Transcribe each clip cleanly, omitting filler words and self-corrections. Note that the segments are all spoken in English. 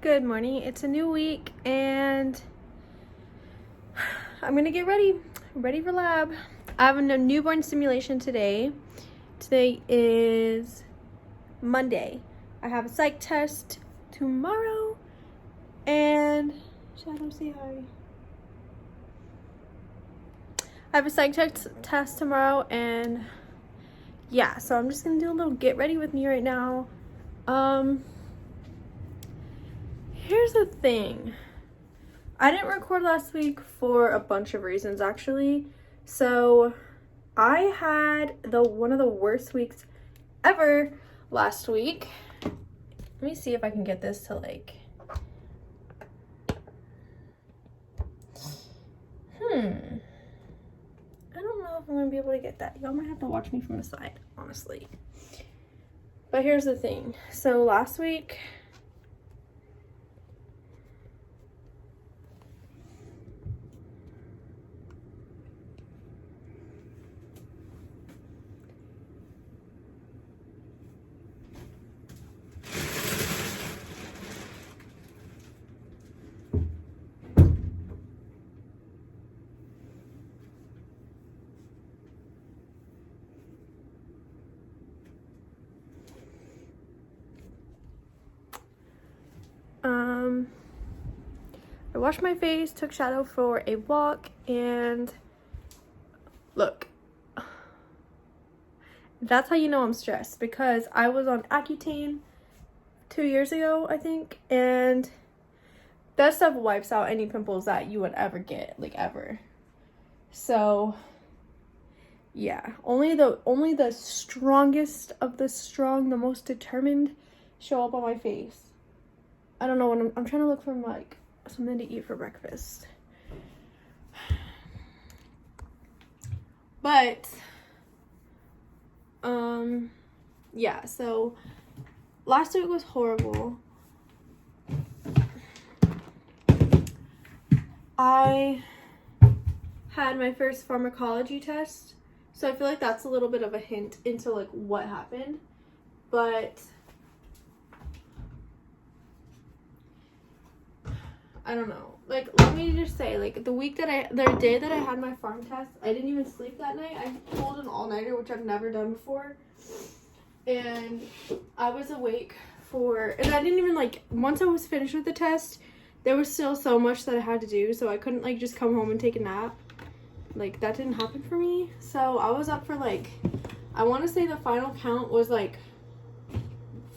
Good morning. It's a new week and I'm gonna get ready for lab. I have a newborn simulation today. Today is Monday. I have a psych test tomorrow and Shadow, say hi. I have a psych test tomorrow and yeah, so I'm just gonna do a little get ready with me right now. Here's the thing. I didn't record last week for a bunch of reasons actually. So I had one of the worst weeks ever last week. Let me see if I can get this to like I don't know if I'm gonna be able to get that. Y'all might have to watch me from the side, honestly. But here's the thing. So last week I washed my face, took Shadow for a walk, and look, that's how you know I'm stressed, because I was on Accutane 2 years ago, I think, and that stuff wipes out any pimples that you would ever get, like ever. So yeah, only the strongest of the strong, the most determined, show up on my face. I don't know what I'm trying to look for like something to eat for breakfast. But yeah, so last week was horrible. I had my first pharmacology test, so I feel like that's a little bit of a hint into like what happened. But I don't know. Like, let me just say, like, the day that I had my pharm test, I didn't even sleep that night. I pulled an all-nighter, which I've never done before. And I was awake and I didn't even, like, once I was finished with the test, there was still so much that I had to do, so I couldn't, like, just come home and take a nap. Like, that didn't happen for me. So I was up for, like, I want to say the final count was, like,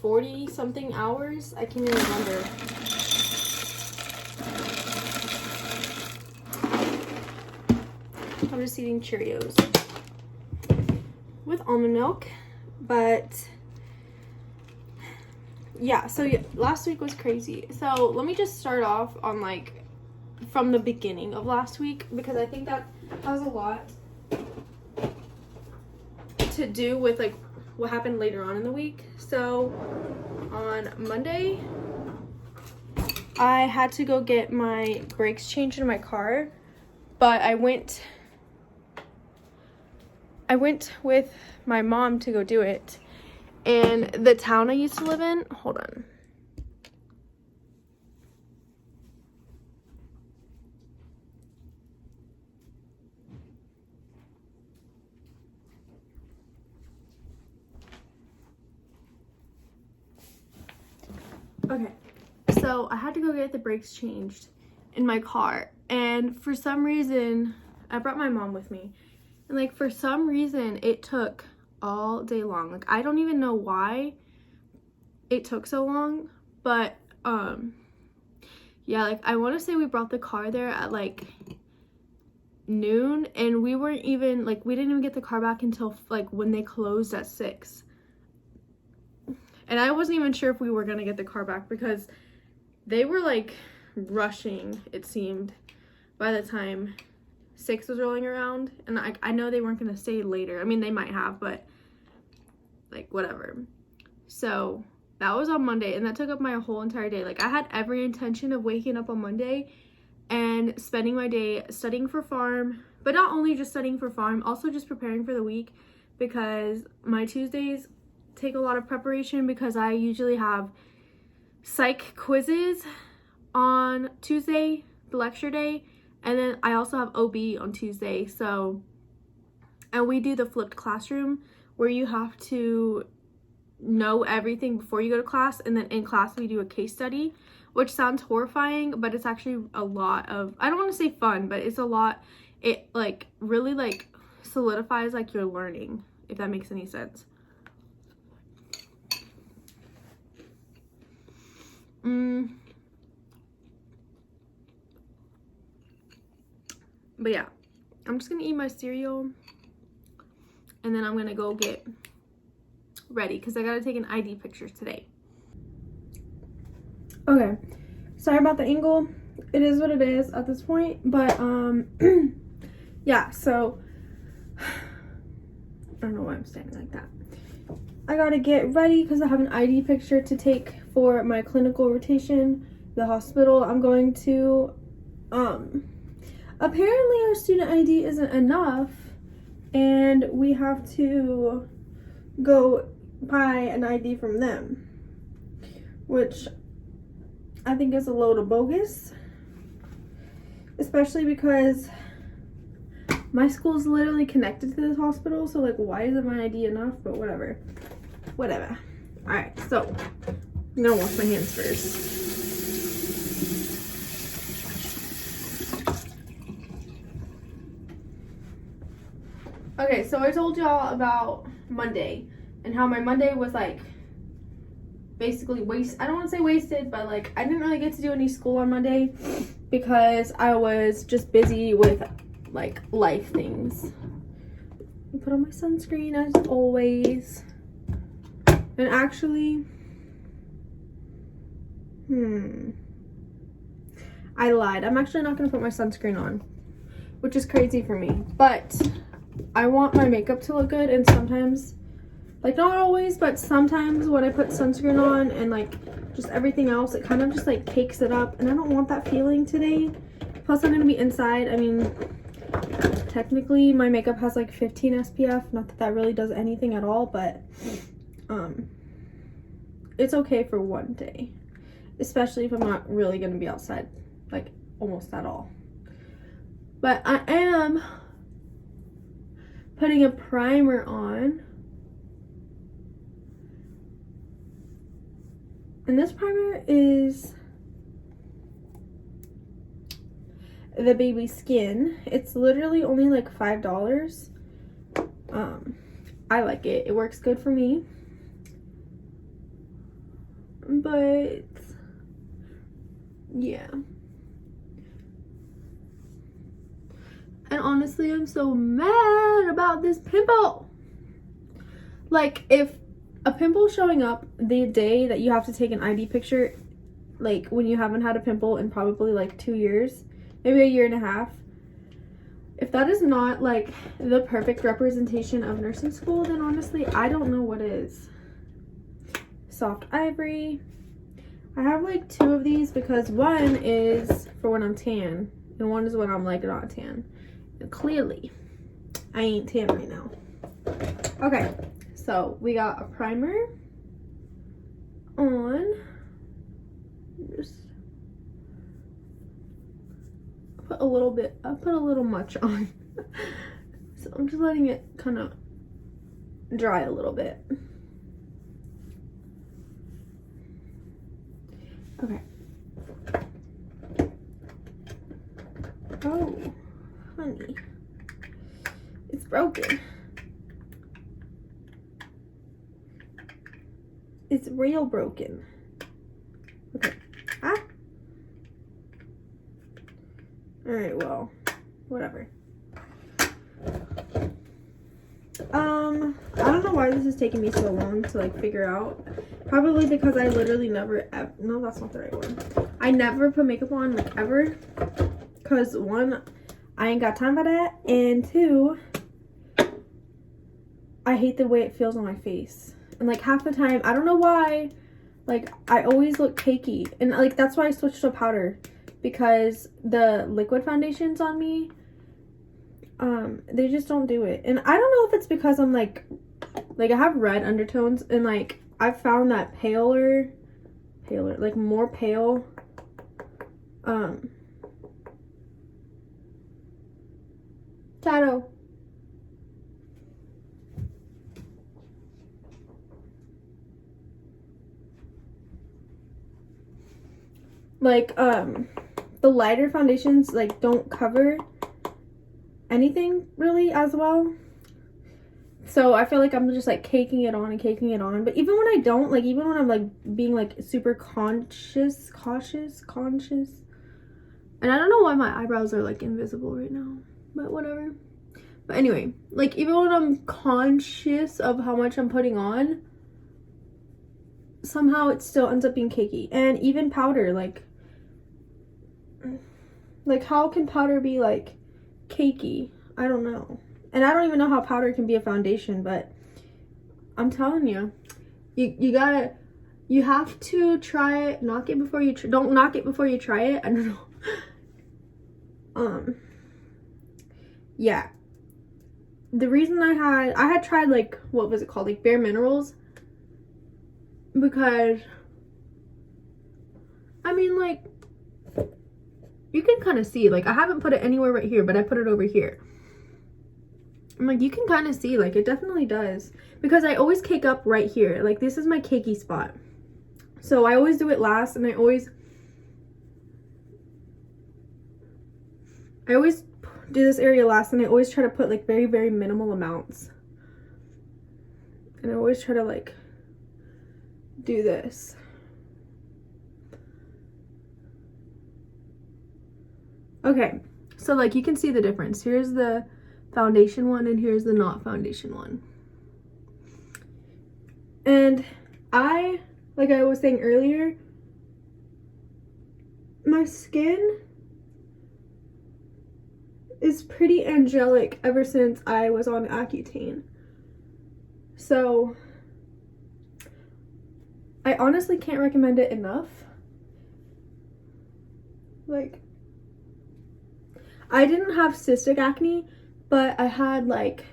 40-something hours. I can't even remember. I'm just eating Cheerios with almond milk. But yeah, so yeah, last week was crazy. So let me just start off on like from the beginning of last week, because I think that has a lot to do with like what happened later on in the week. So on Monday, I had to go get my brakes changed in my car, but I went with my mom to go do it. And the town I used to live in, hold on. Okay, so I had to go get the brakes changed in my car. And for some reason, I brought my mom with me. And like for some reason, it took all day long. Like I don't even know why it took so long, but yeah, like I want to say we brought the car there at like noon, and we weren't even like, we didn't even get the car back until like when they closed at 6. And I wasn't even sure if we were gonna get the car back, because they were like rushing, it seemed, by the time 6 was rolling around. And I know they weren't gonna stay later. I mean, they might have, but like whatever. So that was on Monday, and that took up my whole entire day. Like I had every intention of waking up on Monday and spending my day studying for pharm, but not only just studying for pharm, also just preparing for the week, because my Tuesdays take a lot of preparation, because I usually have psych quizzes on Tuesday, the lecture day, and then I also have OB on Tuesday. So, and we do the flipped classroom where you have to know everything before you go to class, and then in class we do a case study, which sounds horrifying, but it's actually a lot of, I don't want to say fun, but it's a lot. It like really like solidifies like your learning, if that makes any sense. But yeah, I'm just gonna eat my cereal and then I'm gonna go get ready because I gotta take an ID picture today. Okay, sorry about the angle. It is what it is at this point, but yeah, so I don't know why I'm standing like that. I gotta get ready because I have an ID picture to take for my clinical rotation, the hospital I'm going to. Apparently our student ID isn't enough and we have to go buy an ID from them, which I think is a load of bogus, especially because my school is literally connected to this hospital, so like why isn't my ID enough? But whatever. All right, so I'm gonna wash my hands first. Okay, so I told y'all about Monday and how my Monday was like basically I don't want to say wasted, but like I didn't really get to do any school on Monday because I was just busy with like life things. I put on my sunscreen as always. And actually, I lied. I'm actually not going to put my sunscreen on, which is crazy for me. But I want my makeup to look good, and sometimes, like not always, but sometimes when I put sunscreen on and like just everything else, it kind of just like cakes it up, and I don't want that feeling today. Plus I'm going to be inside. I mean, technically my makeup has like 15 SPF. Not that that really does anything at all, but it's okay for one day, especially if I'm not really going to be outside like almost at all. But I am putting a primer on, and this primer is the Baby Skin. It's literally only like $5. I like it. It works good for me. But yeah. And honestly, I'm so mad about this pimple. Like, if a pimple showing up the day that you have to take an ID picture, like when you haven't had a pimple in probably like 2 years, maybe a year and a half, if that is not like the perfect representation of nursing school, then honestly, I don't know what is. Soft Ivory. I have like 2 of these because one is for when I'm tan and one is when I'm like not tan. And clearly, I ain't tan right now. Okay, so we got a primer on. Just put a little bit, I put a little much on. So I'm just letting it kind of dry a little bit. Okay. Oh, honey. It's broken. It's real broken. Okay. Ah. Alright, well, whatever. I don't know why this is taking me so long to like figure out. Probably because I literally never no, that's not the right one. I never put makeup on like ever. Cause one, I ain't got time for that, and 2, I hate the way it feels on my face. And like half the time, I don't know why, like I always look cakey, and like that's why I switched to powder, because the liquid foundations on me, they just don't do it. And I don't know if it's because I'm like I have red undertones, and like I've found that paler paler, like more pale. Shadow. Like, the lighter foundations, like, don't cover anything really as well. So I feel like I'm just, like, caking it on and caking it on. But even when I don't, like, even when I'm, like, being, like, super cautious. And I don't know why my eyebrows are, like, invisible right now. But whatever. But anyway, like, even when I'm conscious of how much I'm putting on, somehow it still ends up being cakey. And even powder, like how can powder be, like, cakey? I don't know. And I don't even know how powder can be a foundation, but I'm telling you, you have to try it. Knock it before you don't knock it before you try it. I don't know. Yeah. The reason I had tried, like, what was it called? Like, Bare Minerals. Because, I mean, like, you can kind of see, like, I haven't put it anywhere right here, but I put it over here. I'm like, you can kind of see, like, it definitely does. Because I always cake up right here. Like, this is my cakey spot. So I always do it last, and I always do this area last, and I always try to put, like, very, very minimal amounts. And I always try to, like, do this. Okay, so, like, you can see the difference. Here's the foundation one, and here's the not foundation one. And like I was saying earlier, my skin is pretty angelic ever since I was on Accutane. So I honestly can't recommend it enough. Like, I didn't have cystic acne, but I had, like,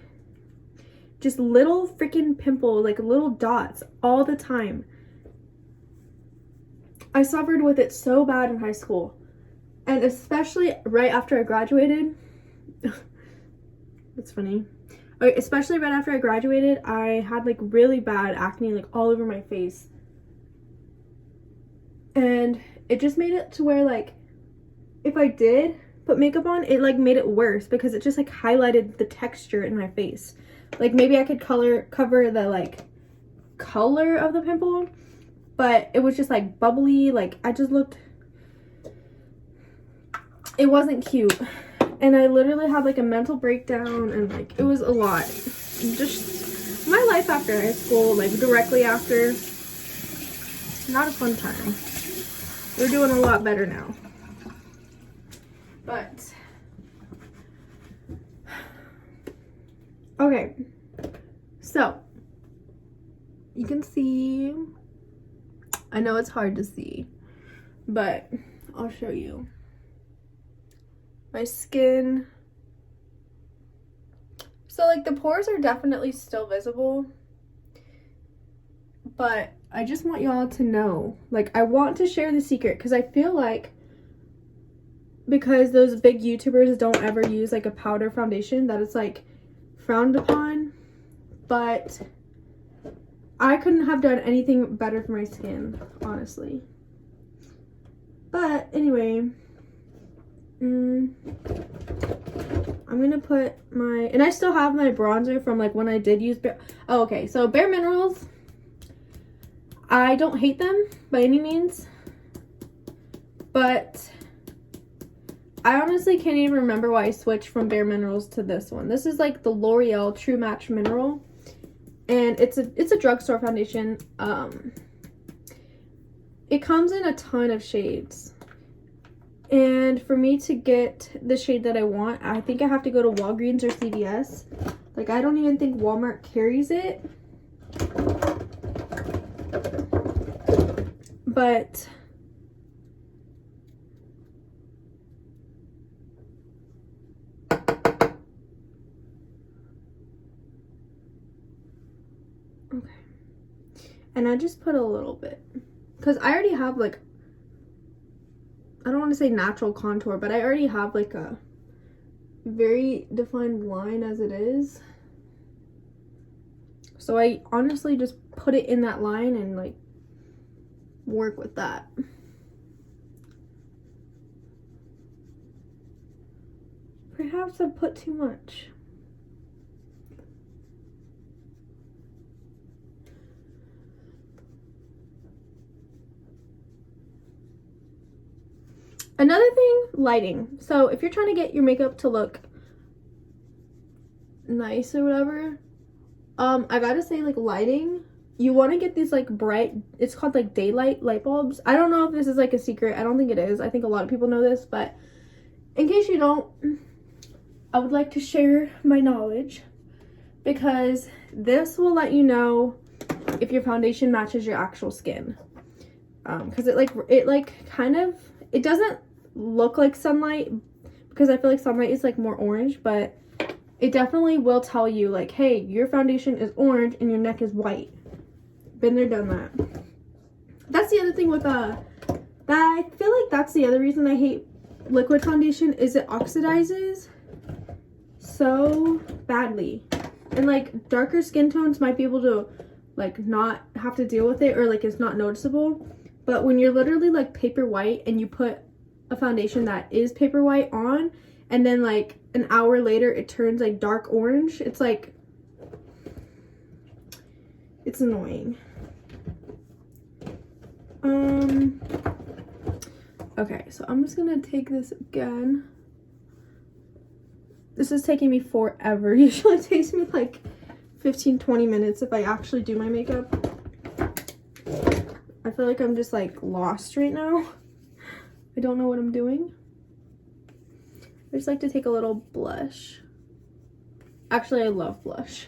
just little freaking pimples, like little dots all the time. I suffered with it so bad in high school. And especially right after I graduated. That's funny. Okay, especially right after I graduated, I had, like, really bad acne, like, all over my face. And it just made it to where, like, if I did put makeup on, it, like, made it worse because it just, like, highlighted the texture in my face. Like, maybe I could cover the, like, color of the pimple, but it was just, like, bubbly. Like, I just looked, it wasn't cute. And I literally had, like, a mental breakdown, and, like, it was a lot. Just my life after high school, like, directly after, not a fun time. We're doing a lot better now. But okay, so you can see, I know it's hard to see, but I'll show you. My skin, so, like, the pores are definitely still visible, but I just want y'all to know, like, I want to share the secret because I feel like because those big YouTubers don't ever use, like, a powder foundation, that it's, like, frowned upon. But I couldn't have done anything better for my skin, honestly. But anyway, I'm gonna put my, and I still have my bronzer from, like, when I did use okay, so Bare Minerals, I don't hate them by any means, but I honestly can't even remember why I switched from Bare Minerals to this one. This is, like, the L'Oreal True Match Mineral, and it's a drugstore foundation. It comes in a ton of shades, and for me to get the shade that I want, I think I have to go to Walgreens or CVS. Like, I don't even think Walmart carries it, but okay. And I just put a little bit. because I already have like, I don't want to say natural contour, but I already have like a very defined line as it is. So I honestly just put it in that line and like work with that. Perhaps I put too much. Another thing, lighting. So if you're trying to get your makeup to look nice or whatever, I gotta say, like, lighting, you want to get these like bright, it's called like daylight light bulbs. I don't know if this is like a secret. I don't think it is. I think a lot of people know this, but in case you don't, I would like to share my knowledge, because this will let you know if your foundation matches your actual skin. Because it doesn't look like sunlight, because I feel like sunlight is like more orange, but it definitely will tell you like, hey, your foundation is orange and your neck is white. Been there, done that. That's the other thing with that I feel like that's the other reason I hate liquid foundation, is it oxidizes so badly. And like darker skin tones might be able to like not have to deal with it, or like it's not noticeable. But when you're literally like paper white and you put a foundation that is paper white on, and then like an hour later it turns like dark orange, it's like, it's annoying. Okay, so I'm just gonna take this again. This is taking me forever. Usually it takes me like 15-20 minutes if I actually do my makeup. I feel like I'm just like lost right now. I don't know what I'm doing. I just like to take a little blush. Actually, I love blush.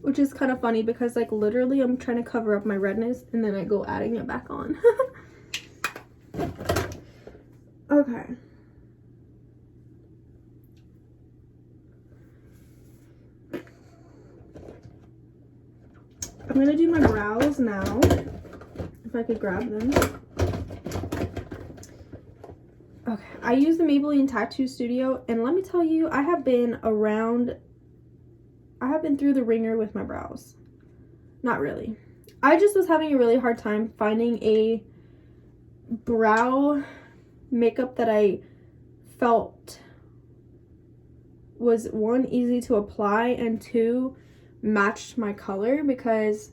Which is kind of funny because like literally I'm trying to cover up my redness and then I go adding it back on. Okay. I'm gonna do my brows now, if I could grab them. Okay, I use the Maybelline Tattoo Studio, and let me tell you, I have been through the ringer with my brows. Not really. I just was having a really hard time finding a brow makeup that I felt was, one, easy to apply, and two, matched my color, because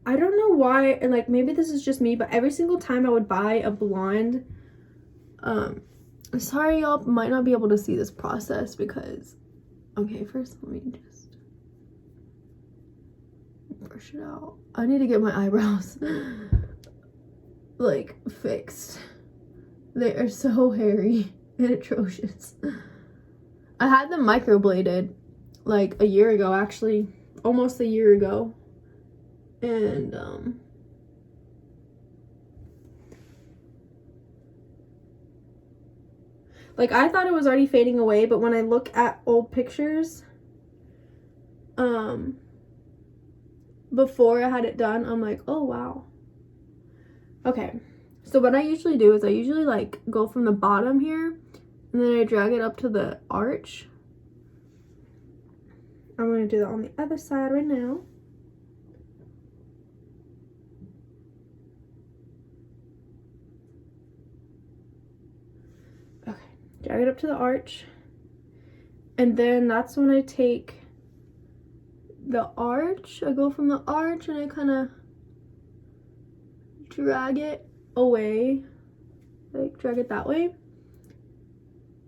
I don't know why, and like maybe this is just me, but every single time I would buy a blonde, sorry y'all might not be able to see this process because, okay, first let me just brush it out. I need to get my eyebrows like fixed. They are so hairy and atrocious. I had them microbladed like a year ago, actually, almost a year ago, and like I thought it was already fading away, but when I look at old pictures before I had it done, I'm like, oh wow. Okay, so what I usually do is I usually like go from the bottom here and then I drag it up to the arch. I'm going to do that on the other side right now. Okay, drag it up to the arch. And then that's when I take the arch. I go from the arch and I kind of drag it away. Like, drag it that way.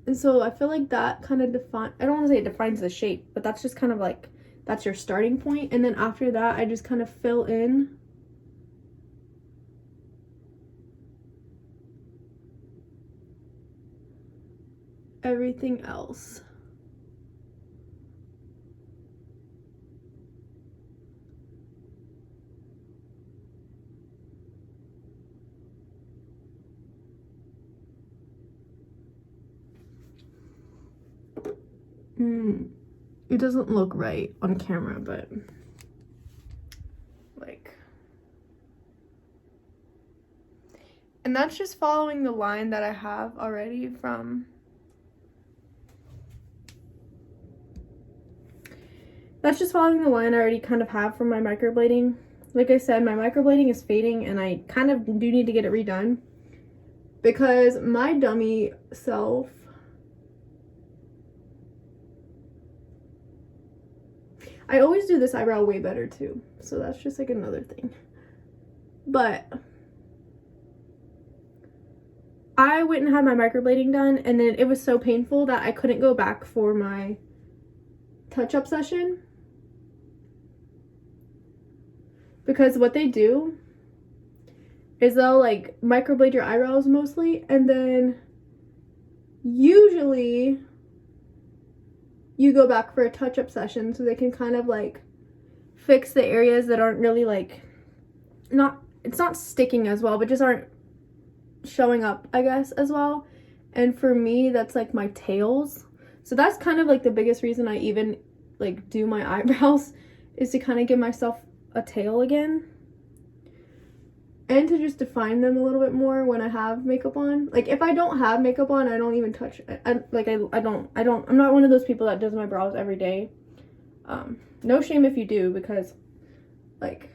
And so I feel like that kind of I don't want to say it defines the shape, but that's just kind of like, that's your starting point. And then after that, I just kind of fill in everything else. it doesn't look right on camera, but like, and that's just following the line that I have already from, that's just following the line I already kind of have from my microblading. Like I said, my microblading is fading and I kind of do need to get it redone because my dummy self, I always do this eyebrow way better too, so that's just like another thing. But I went and had my microblading done, and then it was so painful that I couldn't go back for my touch-up session. Because what they do is they'll like microblade your eyebrows mostly, and then usually you go back for a touch-up session so they can kind of like fix the areas that aren't really like, it's not sticking as well, but just aren't showing up, I guess, as well. And for me, that's like my tails. So that's kind of like the biggest reason I even like do my eyebrows, is to kind of give myself a tail again, and to just define them a little bit more when I have makeup on. Like if I don't have makeup on, I don't even touch it. I'm not one of those people that does my brows every day. No shame if you do, because like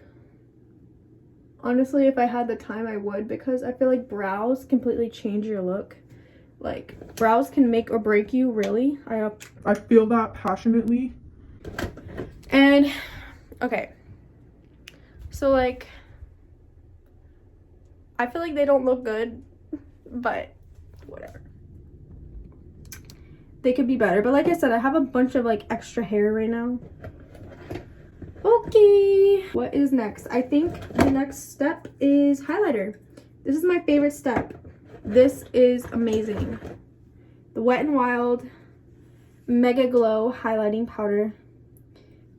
honestly, if I had the time, I would, because I feel like brows completely change your look. Like brows can make or break you, really. I feel that passionately. And okay, so like I feel like they don't look good, but whatever. They could be better. But like I said, I have a bunch of like extra hair right now. Okay, what is next? I think the next step is highlighter. This is my favorite step. This is amazing. The Wet n Wild Mega Glow highlighting powder.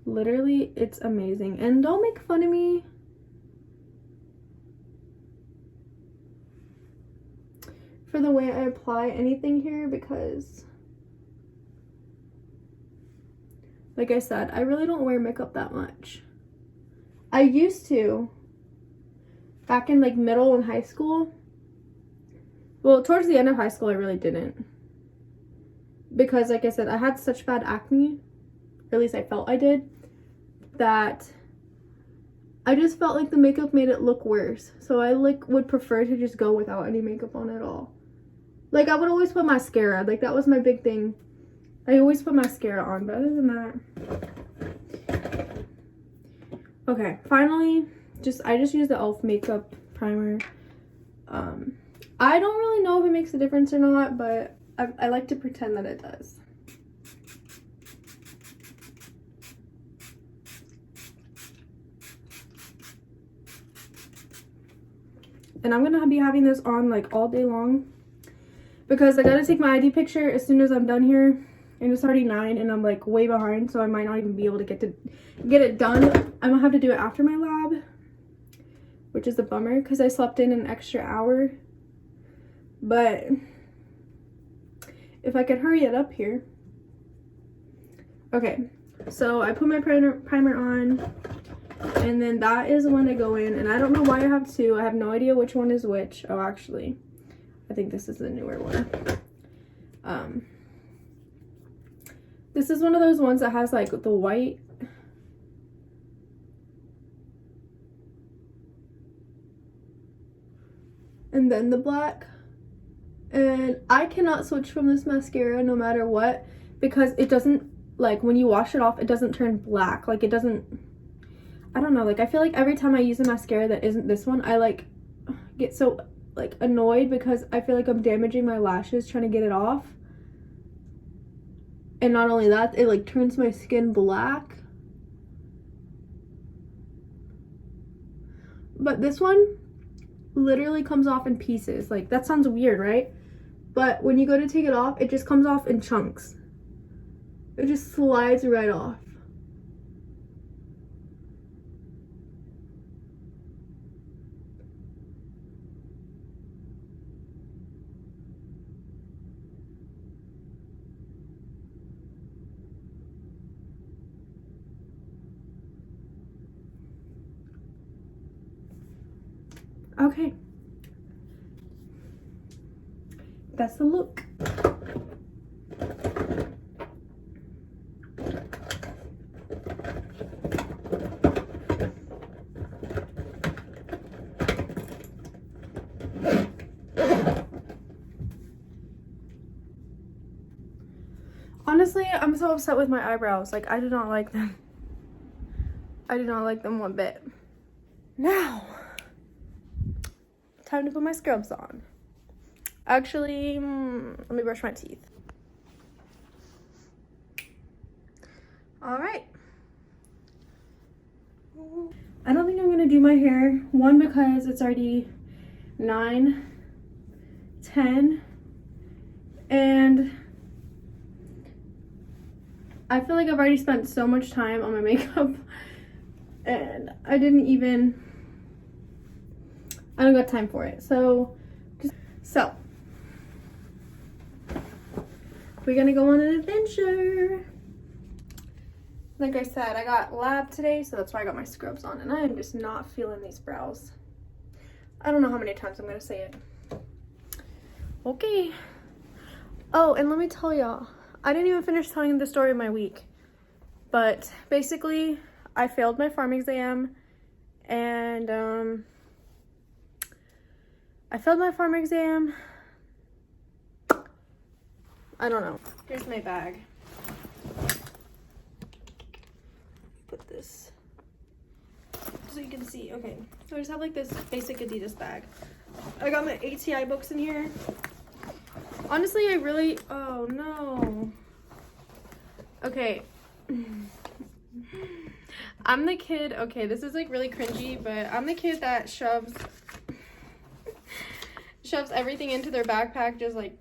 Literally, it's amazing. And don't make fun of me for the way I apply anything here, because like I said, I really don't wear makeup that much. I used to back in like middle and high school. Well, towards the end of high school, I really didn't, because like I said, I had such bad acne, or at least I felt I did, that I just felt like the makeup made it look worse. So I like would prefer to just go without any makeup on at all. Like I would always put mascara. Like that was my big thing. I always put mascara on, but other than that. Okay, finally, I just used the e.l.f. makeup primer. I don't really know if it makes a difference or not, but I like to pretend that it does. And I'm gonna be having this on like all day long, because I gotta take my ID picture as soon as I'm done here, and it's already 9 and I'm like way behind, so I might not even be able to get it done. I'm gonna have to do it after my lab, which is a bummer because I slept in an extra hour. But if I could hurry it up here. Okay, so I put my primer on, and then that is when I go in, and I don't know why I have two. I have no idea which one is which. Oh, actually, I think this is the newer one. This is one of those ones that has like the white and then the black. And I cannot switch from this mascara no matter what, because it doesn't, like when you wash it off, it doesn't turn black. Like it doesn't, I don't know, like I feel like every time I use a mascara that isn't this one, I like get so like annoyed, because I feel like I'm damaging my lashes trying to get it off. And not only that, it like turns my skin black. But this one literally comes off in pieces. Like that sounds weird, right? But when you go to take it off, it just comes off in chunks. It just slides right off. Okay. That's the look. Honestly, I'm so upset with my eyebrows. Like, I do not like them. I do not like them one bit. Now, time to put my scrubs on. Actually, let me brush my teeth. All right. I don't think I'm gonna do my hair. One, because it's already 9:10, and I feel like I've already spent so much time on my makeup, and I don't got time for it. So we're gonna go on an adventure. Like I said, I got lab today, so that's why I got my scrubs on, and I am just not feeling these brows. I don't know how many times I'm gonna say it. Okay. Oh, and let me tell y'all, I didn't even finish telling you the story of my week, but basically I failed my pharm exam, and I don't know. Here's my bag. Put this so you can see. Okay, so I just have like this basic Adidas bag. I got my ATI books in here. Honestly, oh no. Okay. I'm the kid, okay, this is like really cringy, but I'm the kid that shoves everything into their backpack, just like,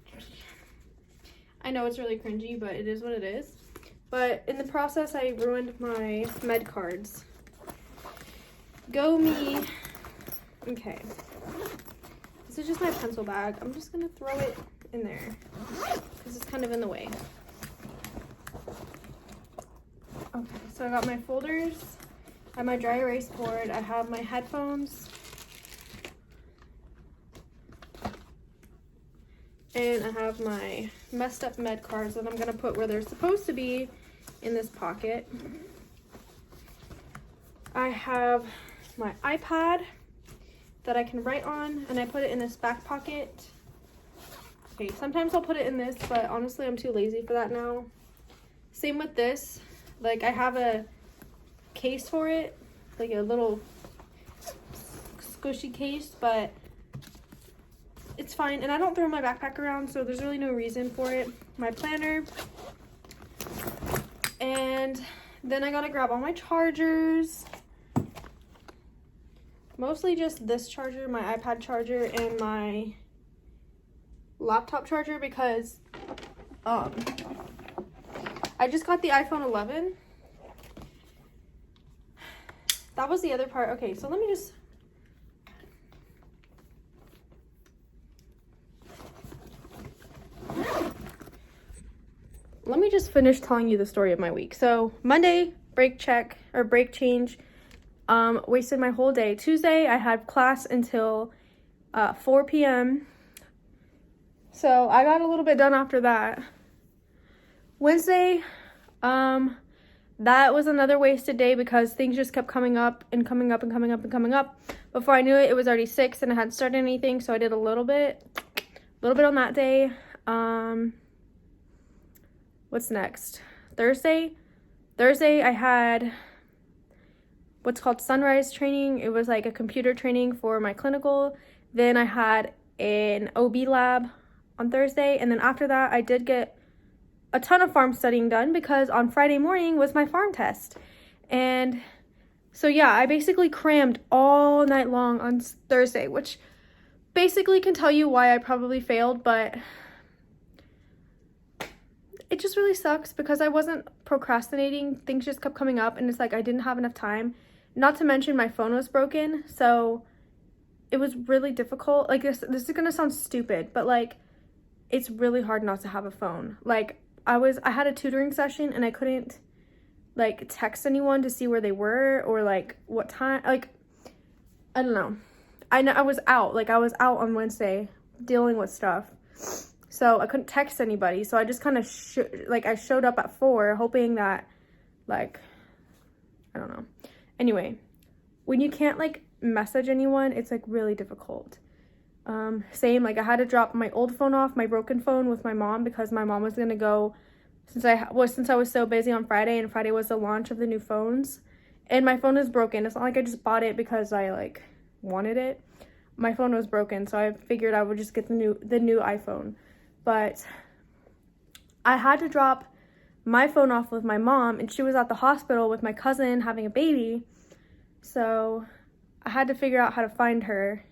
I know it's really cringy, but it is what it is. But in the process, I ruined my med cards. Go me. Okay. This is just my pencil bag. I'm just gonna throw it in there because it's kind of in the way. Okay, so I got my folders, I have my dry erase board, I have my headphones, and I have my messed up med cards that I'm gonna put where they're supposed to be in this pocket. I have my iPad that I can write on, and I put it in this back pocket. Okay, sometimes I'll put it in this, but honestly I'm too lazy for that now. Same with this. Like, I have a case for it, like a little squishy case, but it's fine. And I don't throw my backpack around, so there's really no reason for it. My planner. And then I gotta grab all my chargers. Mostly just this charger, my iPad charger, and my laptop charger, because I just got the iPhone 11. That was the other part. Okay, so let me just finish telling you the story of my week. So Monday, break change, wasted my whole day. Tuesday, I had class until 4 p.m. So I got a little bit done after that. Wednesday, that was another wasted day because things just kept coming up and coming up and coming up and coming up. Before I knew it, it was already 6 and I hadn't started anything, so I did a little bit on that day. What's next? Thursday, I had what's called sunrise training. It was like a computer training for my clinical. Then I had an OB lab on Thursday, and then after that, I did get a ton of pharm studying done because on Friday morning was my pharm test. And so yeah, I basically crammed all night long on Thursday, which basically can tell you why I probably failed, but it just really sucks because I wasn't procrastinating. Things just kept coming up, and it's like I didn't have enough time. Not to mention my phone was broken, so it was really difficult. Like, this is gonna sound stupid, but like, it's really hard not to have a phone. Like, I had a tutoring session and I couldn't like text anyone to see where they were or like what time. Like, I don't know. I know I was out. Like, I was out on Wednesday dealing with stuff. So I couldn't text anybody. So I just kind of, I showed up at 4 hoping that, like, I don't know. Anyway, when you can't, like, message anyone, it's, like, really difficult. Same, like, I had to drop my old phone off, my broken phone, with my mom because my mom was going to go, since I was so busy on Friday, and Friday was the launch of the new phones. And my phone is broken. It's not like I just bought it because I, like, wanted it. My phone was broken, so I figured I would just get the new iPhone. But I had to drop my phone off with my mom, and she was at the hospital with my cousin having a baby. So I had to figure out how to find her.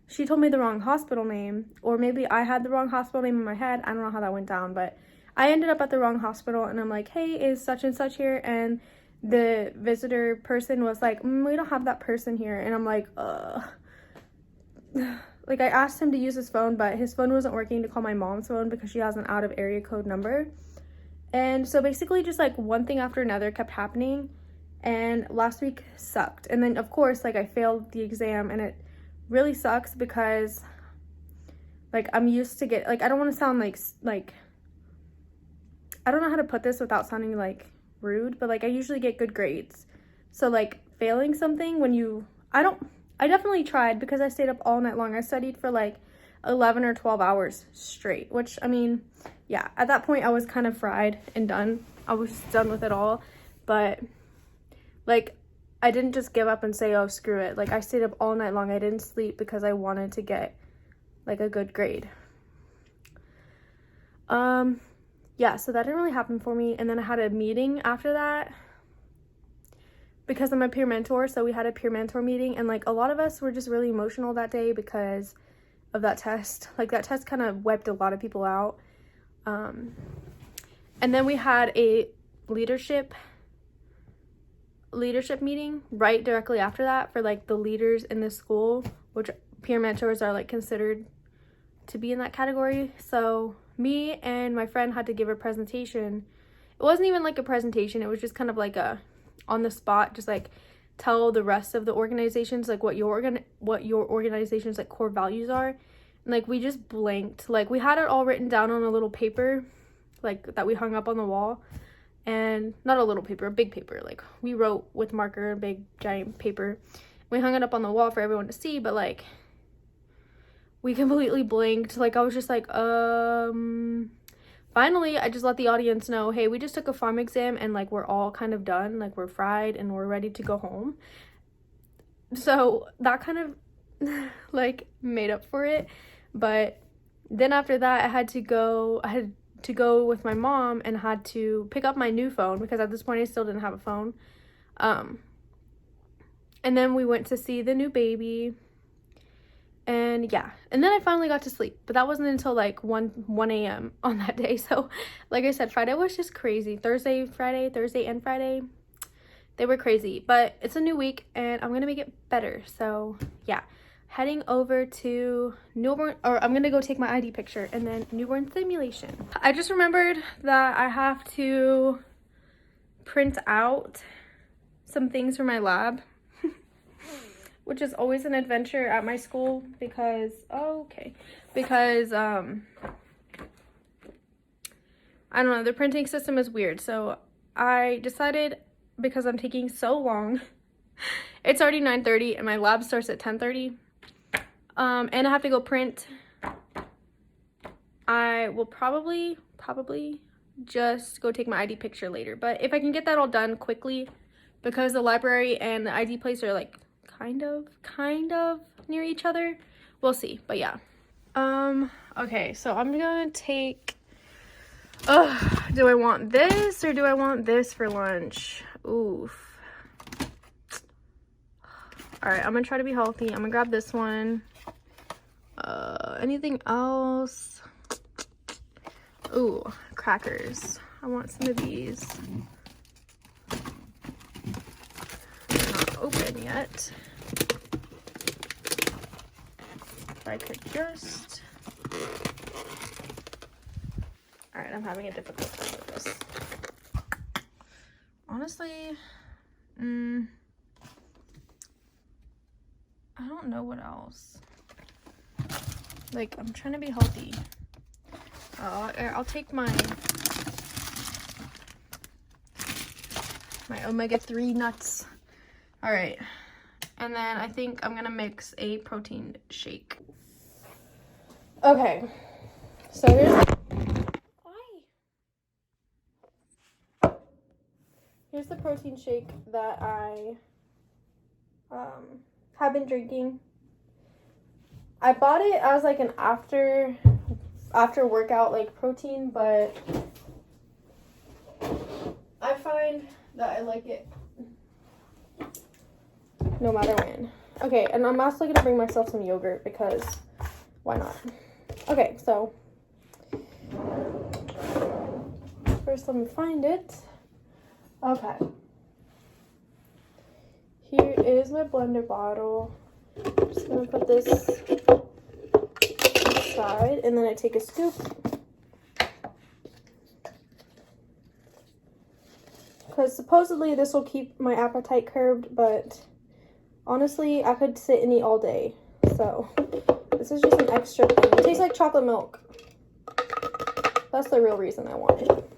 She told me the wrong hospital name, or maybe I had the wrong hospital name in my head. I don't know how that went down, but I ended up at the wrong hospital, and I'm like, hey, is such and such here? And the visitor person was like, we don't have that person here. And I'm like, like, I asked him to use his phone, but his phone wasn't working to call my mom's phone because she has an out of area code number. And so basically just, like, one thing after another kept happening, and last week sucked. And then, of course, like, I failed the exam, and it really sucks because, like, I'm used to like, I don't want to sound like I don't know how to put this without sounding, like, rude, but, like, I usually get good grades. So, like, failing something when I definitely tried because I stayed up all night long. I studied for, like, 11 or 12 hours straight, which, I mean, yeah, at that point I was kind of fried and done. I was done with it all. But, like, I didn't just give up and say, oh, screw it. Like, I stayed up all night long. I didn't sleep because I wanted to get, like, a good grade. Yeah, so that didn't really happen for me. And then I had a meeting after that because I'm a peer mentor. So we had a peer mentor meeting, and, like, a lot of us were just really emotional that day because of that test. Like, that test kind of wiped a lot of people out. And then we had a leadership meeting right directly after that for, like, the leaders in the school, which peer mentors are, like, considered to be in that category. So me and my friend had to give a presentation. It wasn't even like a presentation, it was just kind of like a on the spot, just, like, tell the rest of the organizations, like, what your organization's, like, core values are. And, like, we just blanked. Like, we had it all written down on a little paper, like, that we hung up on the wall. And not a little paper, a big paper. Like, we wrote with marker, a big giant paper. We hung it up on the wall for everyone to see, but, like, we completely blanked. Like, I was just like, finally, I just let the audience know, hey, we just took a pharm exam, and, like, we're all kind of done. Like, we're fried, and we're ready to go home. So that kind of, like, made up for it. But then after that, I had to go with my mom and had to pick up my new phone because at this point I still didn't have a phone. And then we went to see the new baby. And yeah, and then I finally got to sleep, but that wasn't until, like, 1 a.m. on that day. So, like I said, Friday was just crazy. Thursday and Friday, they were crazy. But it's a new week, and I'm gonna make it better. So yeah, heading over to newborn, or I'm gonna go take my ID picture, and then newborn simulation. I just remembered that I have to print out some things for my lab. Which is always an adventure at my school because, I don't know, the printing system is weird. So I decided, because I'm taking so long, it's already 9:30 and my lab starts at 10:30, and I have to go print. I will probably just go take my ID picture later. But if I can get that all done quickly, because the library and the ID place are, like, kind of near each other, we'll see. But yeah, okay, so I'm gonna take, do I want this or do I want this for lunch? Oof. All right, I'm gonna try to be healthy. I'm gonna grab this one. Anything else? Ooh, crackers. I want some of these. Not open yet. If I could just... Alright, I'm having a difficult time with this. Honestly, I don't don't know what else. Like, I'm trying to be healthy. I'll take my omega-3 nuts. All right. And then I think I'm gonna mix a protein shake. Okay. So here's the protein shake that I have been drinking. I bought it as like an after workout like protein, but I find that I like it no matter when. Okay, and I'm also gonna bring myself some yogurt because why not? Okay, so first let me find it. Okay. Here is my blender bottle. I'm just gonna put this aside and then I take a scoop. Because supposedly this will keep my appetite curbed, but honestly, I could sit and eat all day. So this is just an extra thing. It tastes like chocolate milk. That's the real reason I want it.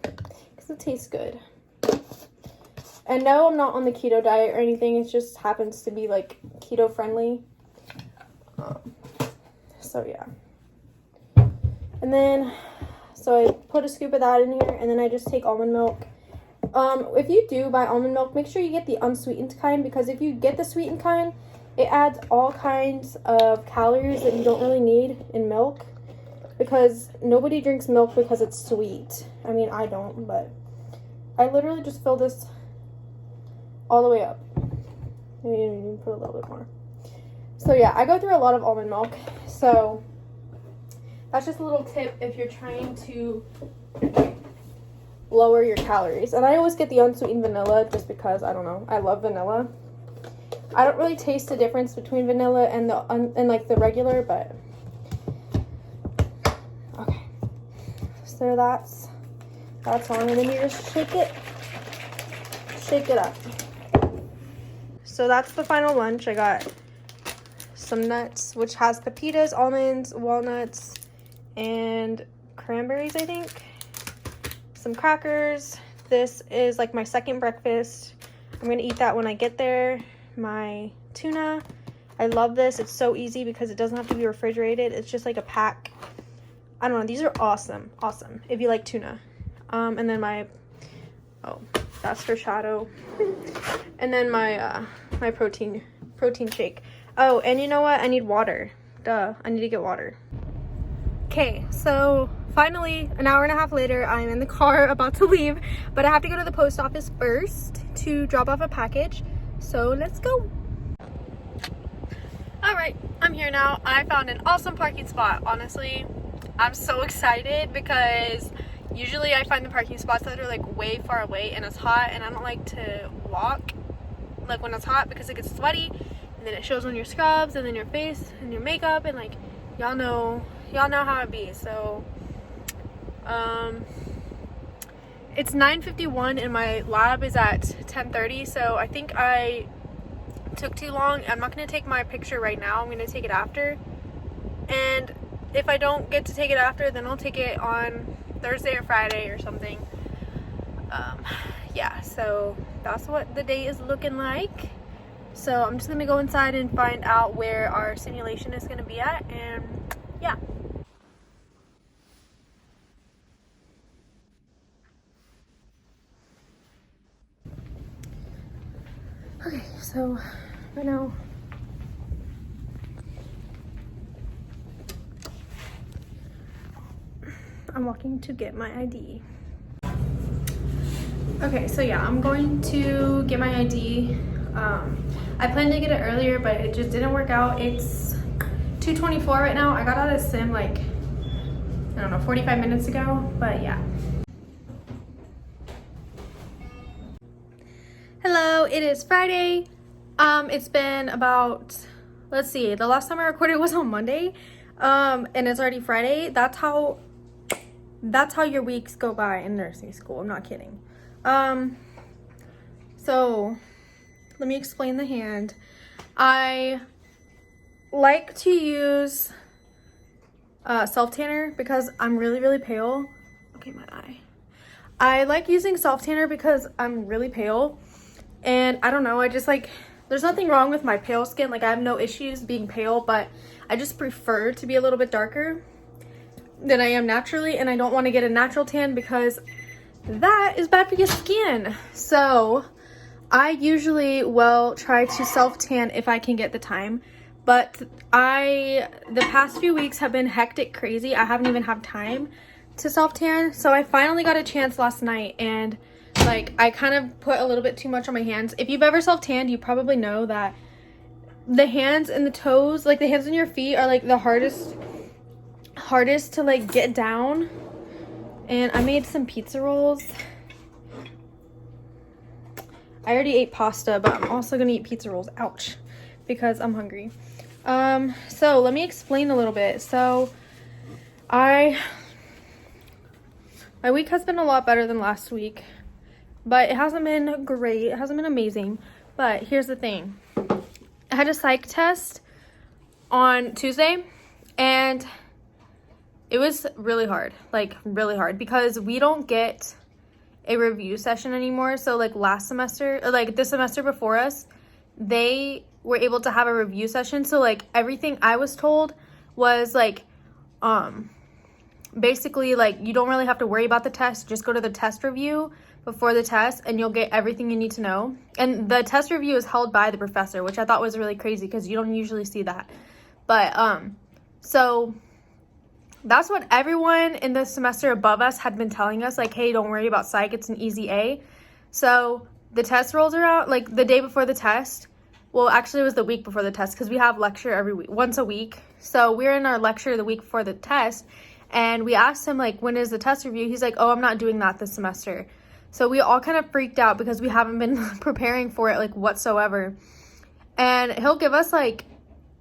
Because it tastes good. And no, I'm not on the keto diet or anything. It just happens to be like keto friendly. So yeah. And then, so I put a scoop of that in here and then I just take almond milk. If you do buy almond milk, make sure you get the unsweetened kind, because if you get the sweetened kind, it adds all kinds of calories that you don't really need in milk, because nobody drinks milk because it's sweet. I mean, I don't, but I literally just fill this all the way up. Maybe put a little bit more. So yeah, I go through a lot of almond milk, so that's just a little tip if you're trying to lower your calories. And I always get the unsweetened vanilla just because, I don't know, I love vanilla. I don't really taste the difference between vanilla and like the regular, but okay. So that's on, and then you just shake it up. So that's the final lunch. I got some nuts, which has pepitas, almonds, walnuts, and cranberries, I think. Some crackers. This is like my second breakfast. I'm gonna eat that when I get there. My tuna. I love this. It's so easy because it doesn't have to be refrigerated. It's just like a pack. I don't know. These are awesome. Awesome. If you like tuna. And then that's for Shadow. And then my my protein shake. Oh, and you know what? I need water. Duh. I need to get water. Okay, so finally, an hour and a half later, I'm in the car about to leave, but I have to go to the post office first to drop off a package. So let's go. All right, I'm here now. I found an awesome parking spot. Honestly, I'm so excited because usually I find the parking spots that are like way far away and it's hot, and I don't like to walk like when it's hot because it gets sweaty and then it shows on your scrubs and then your face and your makeup, and like y'all know how it be. So it's 9:51 and my lab is at 10:30, so I think I took too long. I'm not going to take my picture right now. I'm going to take it after, and if I don't get to take it after, then I'll take it on Thursday or Friday or something. Yeah, so that's what the day is looking like. So I'm just going to go inside and find out where our simulation is going to be at, and yeah. Okay, so right now I'm walking to get my ID. Okay, so yeah, I'm going to get my ID. I planned to get it earlier, but it just didn't work out. It's 2:24 right now. I got out of sim like, I don't know, 45 minutes ago, but yeah. Hello, it is Friday. It's been about, let's see, the last time I recorded was on Monday, and it's already Friday. That's how your weeks go by in nursing school. I'm not kidding. So let me explain the hand. I like to use self tanner because I'm really pale. Okay, my eye. I like using self tanner because I'm really pale, and I don't know, I just like, there's nothing wrong with my pale skin. Like, I have no issues being pale, but I just prefer to be a little bit darker than I am naturally, and I don't want to get a natural tan because that is bad for your skin. So I usually will try to self tan if I can get the time, but the past few weeks have been hectic crazy. I haven't even had time to self tan, so I finally got a chance last night, and like, I kind of put a little bit too much on my hands. If you've ever self tanned, you probably know that the hands and the toes, like the hands on your feet, are like the hardest to like get down. And I made some pizza rolls. I already ate pasta, but I'm also gonna eat pizza rolls, ouch, because I'm hungry. So let me explain a little bit. So my week has been a lot better than last week, but it hasn't been great. It hasn't been amazing. But here's the thing. I had a psych test on Tuesday, and it was really hard, like really hard, because we don't get a review session anymore. So like last semester, or like the semester before us, they were able to have a review session. So like everything I was told was like, basically like, you don't really have to worry about the test. Just go to the test review before the test and you'll get everything you need to know. And the test review is held by the professor, which I thought was really crazy because you don't usually see that. But so that's what everyone in the semester above us had been telling us, like, hey, don't worry about psych, it's an easy A. So the test rolls are out like the day before the test. Well, actually it was the week before the test, because we have lecture every week, once a week. So we're in our lecture the week before the test, and we asked him, like, when is the test review? He's like, oh, I'm not doing that this semester. So we all kind of freaked out because we haven't been preparing for it like whatsoever. And he'll give us like,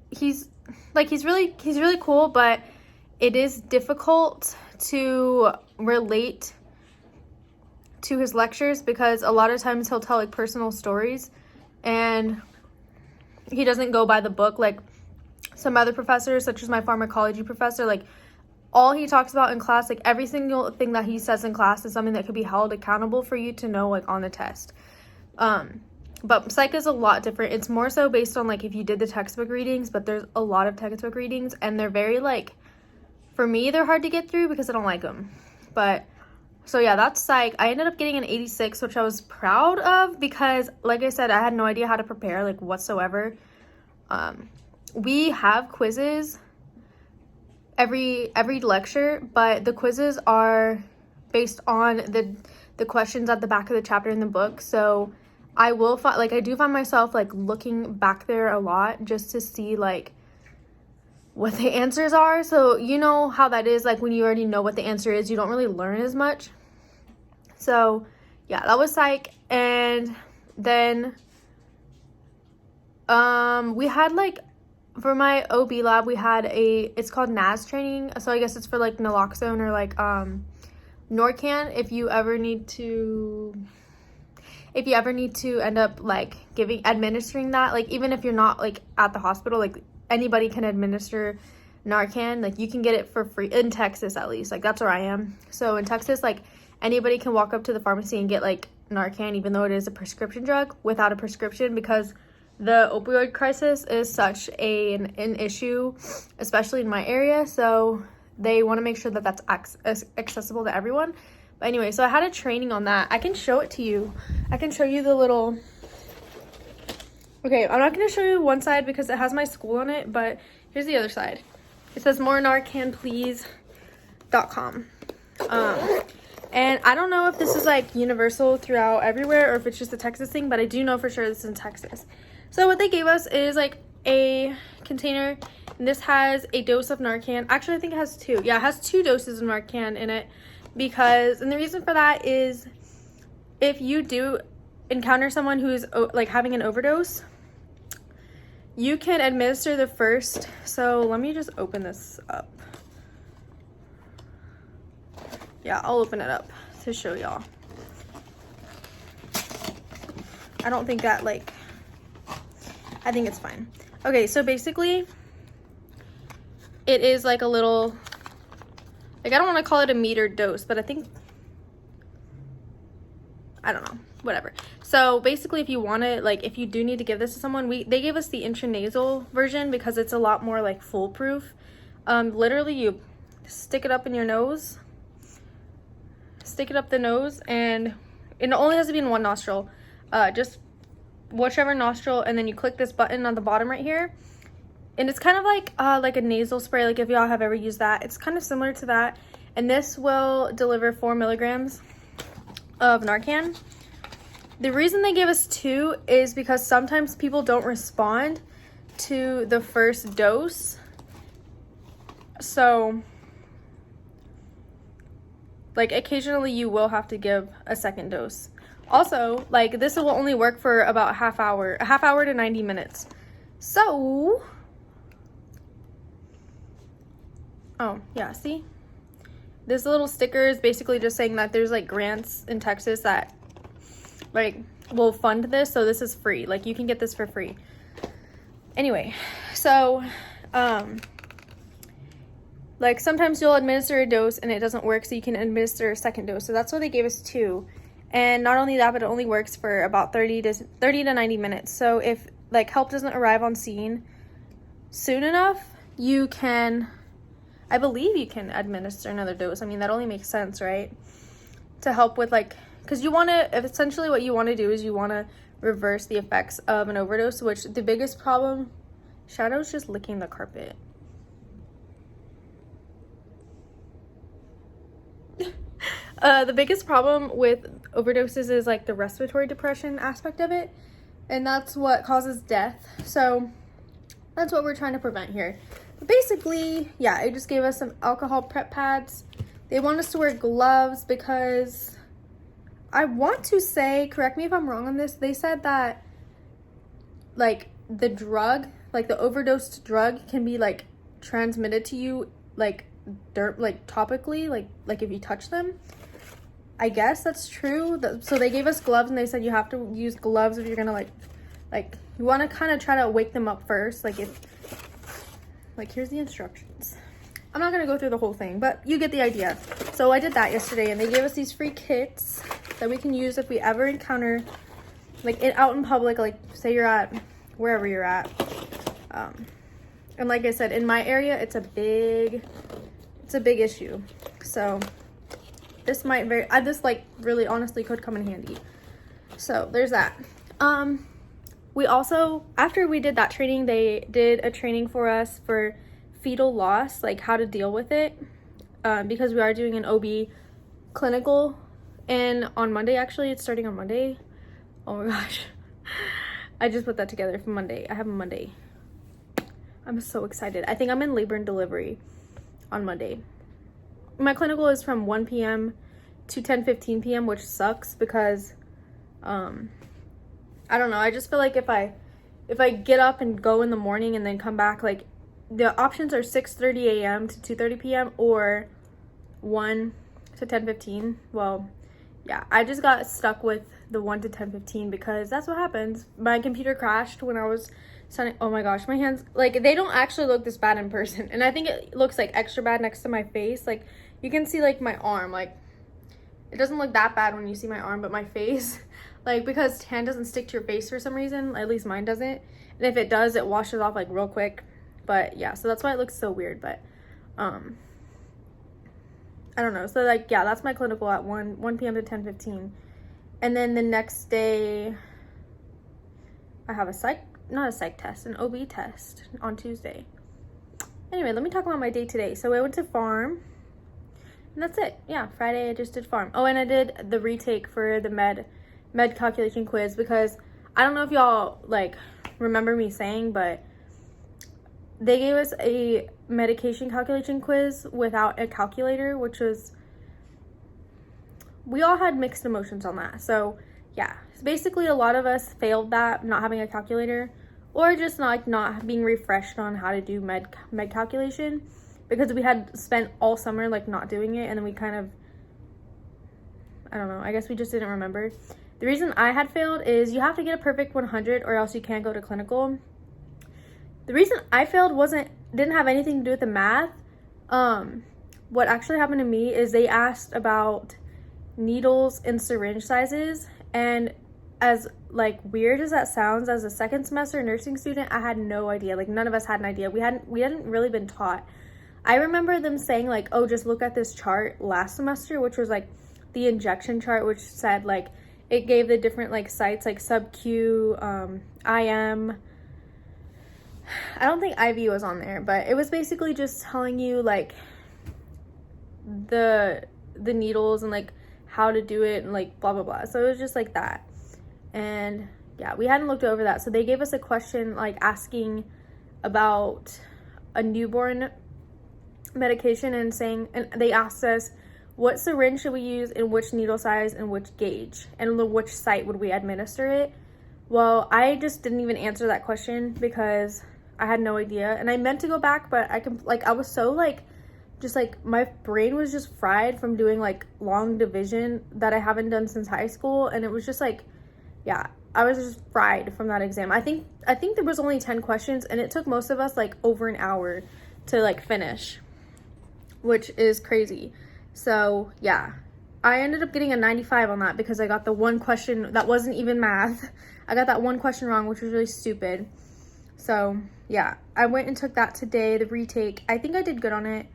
he's really cool, but it is difficult to relate to his lectures because a lot of times he'll tell like personal stories and he doesn't go by the book like some other professors, such as my pharmacology professor. Like, all he talks about in class, like every single thing that he says in class is something that could be held accountable for you to know like on the test. But psych is a lot different. It's more so based on like if you did the textbook readings, but there's a lot of textbook readings and they're very like, for me, they're hard to get through because I don't like them. But so yeah, that's psych. I ended up getting an 86, which I was proud of because like I said, I had no idea how to prepare like whatsoever. We have quizzes every lecture, but the quizzes are based on the questions at the back of the chapter in the book. So I will find, like, I do find myself like looking back there a lot just to see like what the answers are. So you know how that is, like when you already know what the answer is, you don't really learn as much. So yeah, that was psych. And then we had like, for my OB lab, we had it's called NAS training. So I guess it's for like naloxone or like Norcan if you ever need to end up like administering that, like even if you're not like at the hospital, like anybody can administer Narcan. Like you can get it for free in Texas, at least. Like that's where I am. So in Texas, like anybody can walk up to the pharmacy and get like Narcan, even though it is a prescription drug, without a prescription, because the opioid crisis is such an issue, especially in my area. So they want to make sure that that's accessible to everyone. But anyway, so I had a training on that. I can show it to you. I can show you the little... Okay, I'm not going to show you one side because it has my school on it, but here's the other side. It says morenarcanplease.com. And I don't know if this is like universal throughout everywhere or if it's just a Texas thing, but I do know for sure this is in Texas. So what they gave us is like a container, and this has a dose of Narcan. Actually, I think it has two. Yeah, it has 2 doses of Narcan in it because, and the reason for that is if you do encounter someone who is like having an overdose, you can administer the first. So let me just open this up. Yeah, I'll open it up to show y'all. I don't think that like, I think it's fine. Okay, so basically it is like a little, like, I don't want to call it a metered dose, but I think, I don't know, whatever. So basically, if you want to, like, if you do need to give this to someone, they gave us the intranasal version because it's a lot more like foolproof. Literally, you stick it up in your nose, stick it up the nose, and it only has to be in one nostril. Just whichever nostril, and then you click this button on the bottom right here, and it's kind of like a nasal spray. Like if y'all have ever used that, it's kind of similar to that. And this will deliver 4 milligrams of Narcan. The reason they gave us 2 is because sometimes people don't respond to the first dose. So, like, occasionally you will have to give a second dose. Also, like, this will only work for about a half hour to 90 minutes. So, oh, yeah, see? This little sticker is basically just saying that there's, like, grants in Texas that, like, will fund this, so this is free. Like, you can get this for free. Anyway, so, like, sometimes you'll administer a dose and it doesn't work, so you can administer a second dose. So that's why they gave us 2. And not only that, but it only works for about 30 to 90 minutes. So if, like, help doesn't arrive on scene soon enough, you can, I believe you can administer another dose. I mean, that only makes sense, right? To help with, like, because you want to, essentially what you want to do is you want to reverse the effects of an overdose, which the biggest problem, Shadow's just licking the carpet. The biggest problem with overdoses is like the respiratory depression aspect of it, and that's what causes death. So that's what we're trying to prevent here. But basically, yeah, it just gave us some alcohol prep pads. They want us to wear gloves because I want to say, correct me if I'm wrong on this, they said that like the drug, like the overdosed drug can be like transmitted to you like topically, like if you touch them. I guess that's true. So they gave us gloves and they said you have to use gloves if you're gonna like you want to kind of try to wake them up first. Like here's the instructions. I'm not gonna go through the whole thing, but you get the idea. So I did that yesterday, and they gave us these free kits that we can use if we ever encounter, like, out in public, like say you're at wherever you're at. And like I said, in my area, it's a big issue. So this might this like really honestly could come in handy. So there's that. We also, after we did that training, they did a training for us for fetal loss, like how to deal with it, because we are doing an OB clinical, and on Monday, actually, it's starting on Monday. Oh my gosh. I just put that together for Monday. I have a Monday. I'm so excited. I think I'm in labor and delivery on Monday. My clinical is from 1 p.m. to 10:15 p.m., which sucks because, I don't know. I just feel like if I get up and go in the morning and then come back, like, the options are 6:30 a.m. to 2:30 p.m. or 1 to 10:15. Well, yeah, I just got stuck with the 1 to 10:15 because that's what happens. My computer crashed when I was sending. Oh my gosh, my hands, like, they don't actually look this bad in person, and I think it looks like extra bad next to my face. Like, you can see like my arm, like, it doesn't look that bad when you see my arm, but my face, like, because tan doesn't stick to your face for some reason, at least mine doesn't, and if it does, it washes off like real quick. But yeah, so that's why it looks so weird. But I don't know. So, like, yeah, that's my clinical at 1 p.m. to 10:15. And then the next day, I have not a psych test, an OB test on Tuesday. Anyway, let me talk about my day today. So I went to farm, and that's it. Yeah, Friday I just did farm. Oh, and I did the retake for the med calculation quiz, because I don't know if y'all, like, remember me saying, but they gave us a medication calculation quiz without a calculator, which was, we all had mixed emotions on that. So yeah, so basically a lot of us failed that, not having a calculator, or just not being refreshed on how to do med calculation, because we had spent all summer like not doing it, and then we kind of, I don't know, I guess we just didn't remember. The reason I had failed is you have to get a perfect 100 or else you can't go to clinical. the reason I failed didn't have anything to do with the math. What actually happened to me is they asked about needles and syringe sizes, and as like weird as that sounds, as a second semester nursing student, I had no idea. Like none of us had an idea. We hadn't really been taught. I remember them saying like, oh, just look at this chart last semester, which was like the injection chart, which said like it gave the different like sites like sub-Q, IM. I don't think IV was on there, but it was basically just telling you like the needles and like how to do it and like blah blah blah. So it was just like that. And yeah, we hadn't looked over that. So they gave us a question like asking about a newborn medication and they asked us what syringe should we use and which needle size and which gauge and which site would we administer it. Well, I just didn't even answer that question because I had no idea, and I meant to go back, but I was so like just like my brain was just fried from doing like long division that I haven't done since high school, and it was just like, yeah, I was just fried from that exam. I think there was only 10 questions, and it took most of us like over an hour to like finish, which is crazy. So yeah, I ended up getting a 95 on that because I got the one question that wasn't even math. I got that one question wrong, which was really stupid. So yeah, I went and took that today, the retake. I think I did good on it.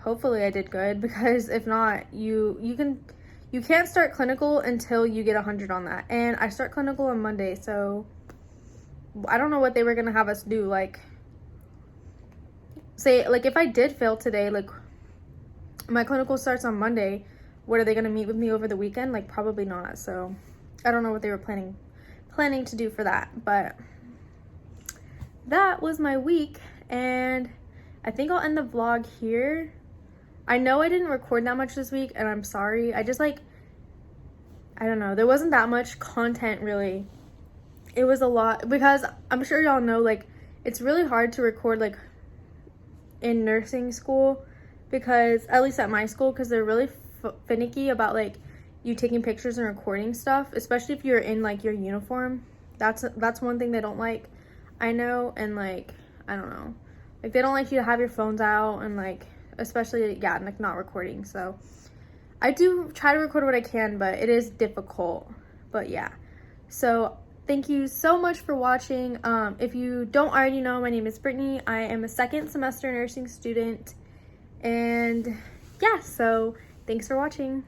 Hopefully I did good, because if not, you can't start clinical until you get 100 on that. And I start clinical on Monday, so I don't know what they were gonna have us do. Like, say, like if I did fail today, like my clinical starts on Monday, what are they gonna meet with me over the weekend? Like probably not. So I don't know what they were planning to do for that, but that was my week, and I think I'll end the vlog here. I know I didn't record that much this week, and I'm sorry. I just like, I don't know, there wasn't that much content really. It was a lot, because I'm sure y'all know, like, it's really hard to record like in nursing school, because at least at my school, because they're really finicky about like you taking pictures and recording stuff, especially if you're in like your uniform. That's one thing they don't like, I know. And like, I don't know, like they don't like you to have your phones out, and like especially, yeah, like not recording. So I do try to record what I can, but it is difficult. But yeah, so thank you so much for watching. If you don't already know, my name is Brittany. I am a second semester nursing student, and yeah, so thanks for watching.